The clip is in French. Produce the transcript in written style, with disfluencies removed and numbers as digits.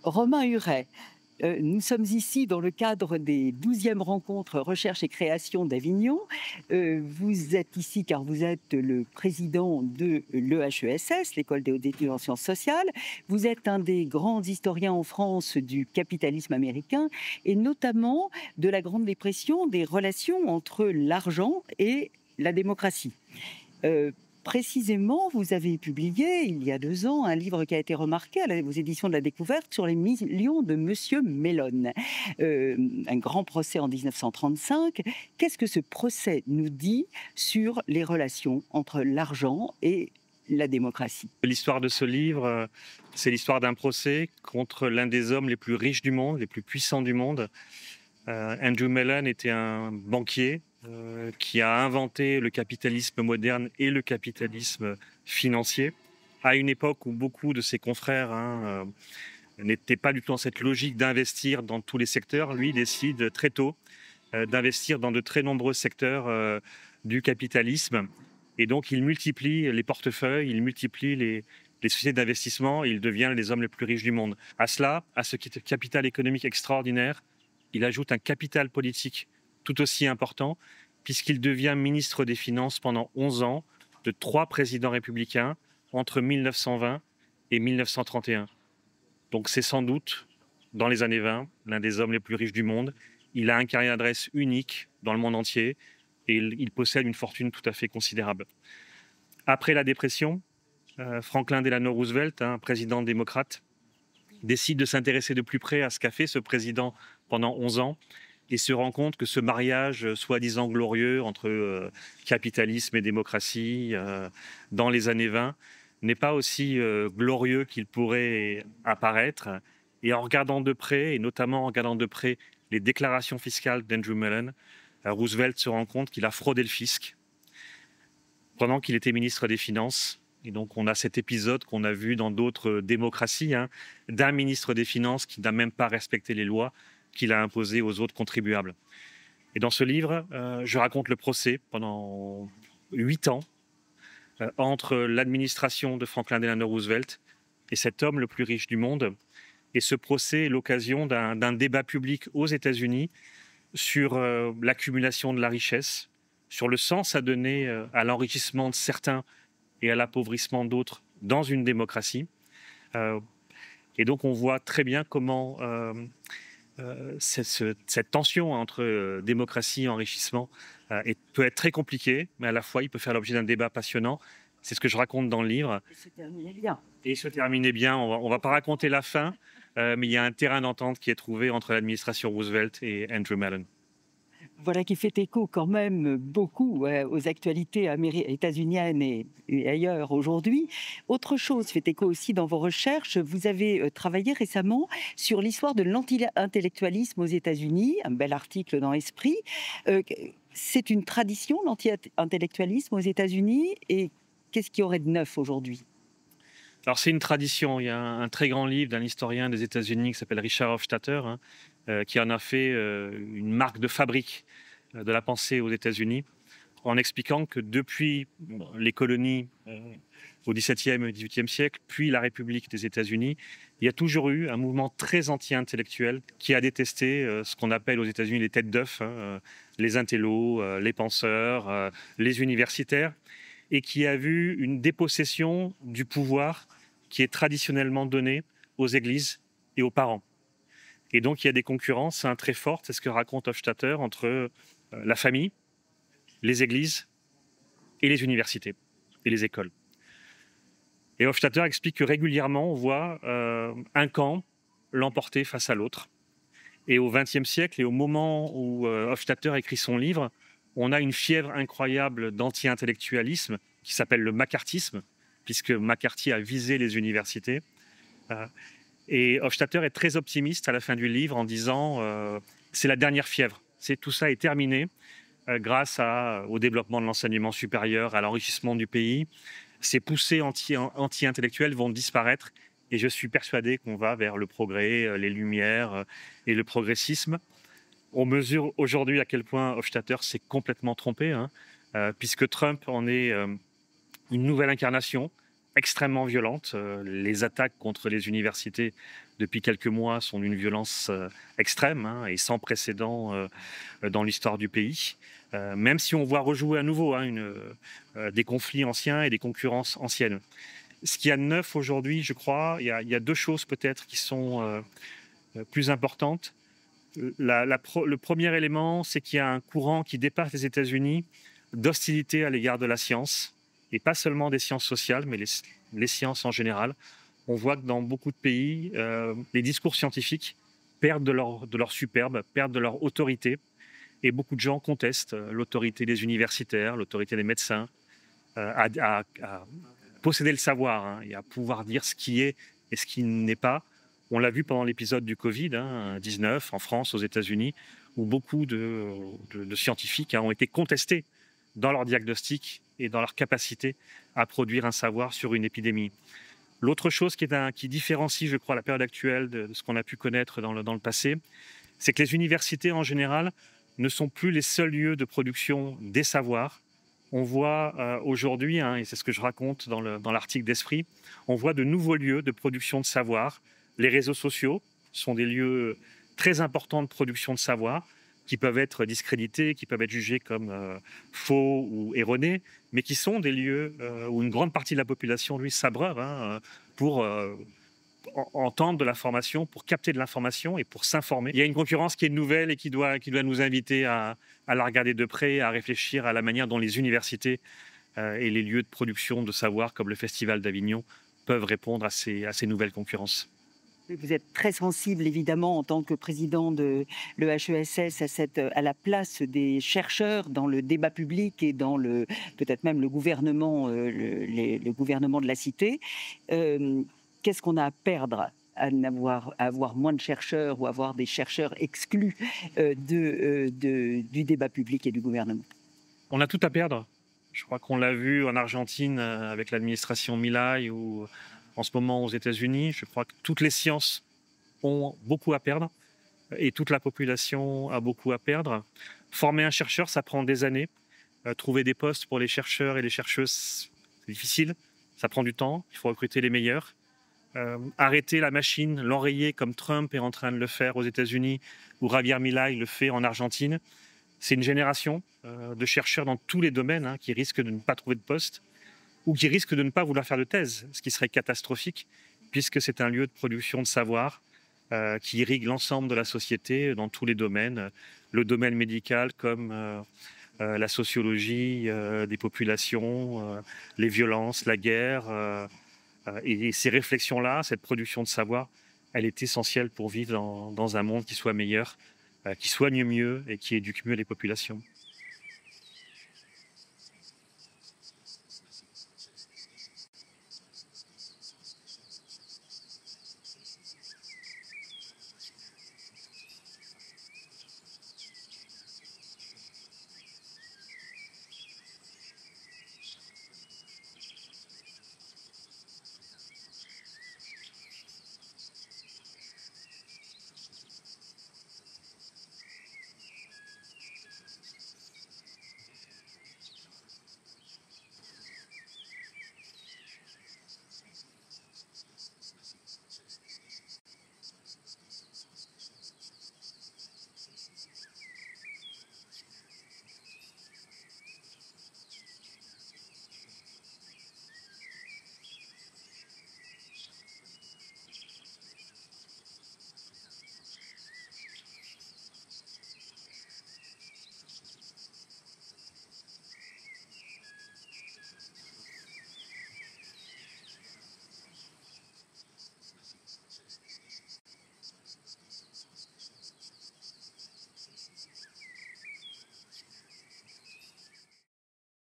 Romain Huret, nous sommes ici dans le cadre des 12e rencontres recherche et création d'Avignon. Vous êtes ici car vous êtes le président de l'EHESS, l'École des hautes études en sciences sociales. Vous êtes un des grands historiens en France du capitalisme américain et notamment de la Grande Dépression, des relations entre l'argent et la démocratie. Euh, Précisément, vous avez publié, il y a 2 ans, un livre qui a été remarqué aux éditions de la Découverte sur les millions de Monsieur Mellon. Un grand procès en 1935. Qu'est-ce que ce procès nous dit sur les relations entre l'argent et la démocratie? L'histoire de ce livre, c'est l'histoire d'un procès contre l'un des hommes les plus riches du monde, les plus puissants du monde. Andrew Mellon était un banquier qui a inventé le capitalisme moderne et le capitalisme financier à une époque où beaucoup de ses confrères n'étaient pas du tout dans cette logique d'investir dans tous les secteurs. Lui, il décide très tôt d'investir dans de très nombreux secteurs du capitalisme. Et donc, il multiplie les portefeuilles, il multiplie les sociétés d'investissement, et il devient l'un des hommes les plus riches du monde. À cela, à ce capital économique extraordinaire, il ajoute un capital politique tout aussi important, puisqu'il devient ministre des Finances pendant 11 ans de 3 présidents républicains entre 1920 et 1931. Donc c'est sans doute, dans les années 20, l'un des hommes les plus riches du monde. Il a un carnet d'adresses unique dans le monde entier et il possède une fortune tout à fait considérable. Après la dépression, Franklin Delano Roosevelt, un président démocrate, décide de s'intéresser de plus près à ce qu'a fait ce président pendant 11 ans et se rend compte que ce mariage soi-disant glorieux entre capitalisme et démocratie dans les années 20 n'est pas aussi glorieux qu'il pourrait apparaître. Et en regardant de près, et notamment en regardant de près les déclarations fiscales d'Andrew Mellon, Roosevelt se rend compte qu'il a fraudé le fisc pendant qu'il était ministre des Finances. Et donc on a cet épisode qu'on a vu dans d'autres démocraties, d'un ministre des Finances qui n'a même pas respecté les lois qu'il a imposées aux autres contribuables. Et dans ce livre, je raconte le procès pendant 8 ans entre l'administration de Franklin Delano Roosevelt et cet homme le plus riche du monde. Et ce procès est l'occasion d'un débat public aux États-Unis sur l'accumulation de la richesse, sur le sens à donner à l'enrichissement de certains et à l'appauvrissement d'autres dans une démocratie. Et donc on voit très bien comment cette tension entre démocratie et enrichissement peut être très compliquée, mais à la fois il peut faire l'objet d'un débat passionnant. C'est ce que je raconte dans le livre. Et se terminer bien. Et se terminer bien. On va pas raconter la fin, mais il y a un terrain d'entente qui est trouvé entre l'administration Roosevelt et Andrew Mellon. Voilà qui fait écho quand même beaucoup aux actualités états-uniennes et ailleurs aujourd'hui. Autre chose fait écho aussi dans vos recherches. Vous avez travaillé récemment sur l'histoire de l'anti-intellectualisme aux États-Unis, un bel article dans Esprit. C'est une tradition, l'anti-intellectualisme aux États-Unis, et qu'est-ce qu'il y aurait de neuf aujourd'hui? Alors c'est une tradition. Il y a un très grand livre d'un historien des États-Unis qui s'appelle Richard Hofstadter, qui en a fait une marque de fabrique de la pensée aux États-Unis, en expliquant que depuis les colonies au XVIIe et XVIIIe siècle, puis la République des États-Unis, il y a toujours eu un mouvement très anti-intellectuel qui a détesté ce qu'on appelle aux États-Unis les têtes d'œufs, les intellos, les penseurs, les universitaires, et qui a vu une dépossession du pouvoir qui est traditionnellement donné aux églises et aux parents. Et donc, il y a des concurrences très fortes, c'est ce que raconte Hofstadter, entre la famille, les églises et les universités et les écoles. Et Hofstadter explique que régulièrement, on voit un camp l'emporter face à l'autre. Et au XXe siècle, et au moment où Hofstadter écrit son livre, on a une fièvre incroyable d'anti-intellectualisme qui s'appelle le macartisme, puisque McCarthy a visé les universités. Et Hofstadter est très optimiste à la fin du livre en disant c'est la dernière fièvre. Tout ça est terminé grâce au développement de l'enseignement supérieur, à l'enrichissement du pays. Ces poussées anti-intellectuelles vont disparaître et je suis persuadé qu'on va vers le progrès, les lumières et le progressisme. On mesure aujourd'hui à quel point Hofstadter s'est complètement trompé, puisque Trump en est une nouvelle incarnation, extrêmement violente. Les attaques contre les universités depuis quelques mois sont d'une violence extrême, hein, et sans précédent dans l'histoire du pays. Même si on voit rejouer à nouveau, hein, des conflits anciens et des concurrences anciennes. Ce qu'il y a de neuf aujourd'hui, je crois, il y a deux choses peut-être qui sont plus importantes. Le premier élément, c'est qu'il y a un courant qui dépasse les États-Unis d'hostilité à l'égard de la science, et pas seulement des sciences sociales, mais les sciences en général. On voit que dans beaucoup de pays, les discours scientifiques perdent de leur superbe, perdent de leur autorité, et beaucoup de gens contestent l'autorité des universitaires, l'autorité des médecins, à posséder le savoir, hein, et à pouvoir dire ce qui est et ce qui n'est pas. On l'a vu pendant l'épisode du Covid-19 en France, aux États-Unis, où beaucoup de scientifiques, hein, ont été contestés dans leur diagnostic et dans leur capacité à produire un savoir sur une épidémie. L'autre chose qui différencie, je crois, la période actuelle de ce qu'on a pu connaître dans le passé, c'est que les universités, en général, ne sont plus les seuls lieux de production des savoirs. On voit aujourd'hui, hein, et c'est ce que je raconte dans l'article d'Esprit, on voit de nouveaux lieux de production de savoir. Les réseaux sociaux sont des lieux très importants de production de savoir, qui peuvent être discrédités, qui peuvent être jugés comme faux ou erronés, mais qui sont des lieux où une grande partie de la population, lui, s'abreuve, hein, pour entendre de l'information, pour capter de l'information et pour s'informer. Il y a une concurrence qui est nouvelle et qui doit nous inviter à la regarder de près, à réfléchir à la manière dont les universités et les lieux de production de savoir, comme le Festival d'Avignon, peuvent répondre à ces nouvelles concurrences. Vous êtes très sensible, évidemment, en tant que président de l'EHESS, à la place des chercheurs dans le débat public et dans peut-être même le gouvernement, le gouvernement de la cité. Qu'est-ce qu'on a à perdre à avoir moins de chercheurs ou avoir des chercheurs exclus du débat public et du gouvernement? On a tout à perdre. Je crois qu'on l'a vu en Argentine avec l'administration Milei, ou en ce moment aux États-Unis. Je crois que toutes les sciences ont beaucoup à perdre et toute la population a beaucoup à perdre. Former un chercheur, ça prend des années. Trouver des postes pour les chercheurs et les chercheuses, c'est difficile. Ça prend du temps. Il faut recruter les meilleurs. Arrêter la machine, l'enrayer comme Trump est en train de le faire aux États-Unis ou Javier Milei le fait en Argentine. C'est une génération de chercheurs dans tous les domaines, hein, qui risquent de ne pas trouver de poste ou qui risquent de ne pas vouloir faire de thèse, ce qui serait catastrophique, puisque c'est un lieu de production de savoir qui irrigue l'ensemble de la société dans tous les domaines, le domaine médical comme la sociologie des populations, les violences, la guerre. Et ces réflexions-là, cette production de savoir, elle est essentielle pour vivre dans un monde qui soit meilleur, qui soigne mieux et qui éduque mieux les populations.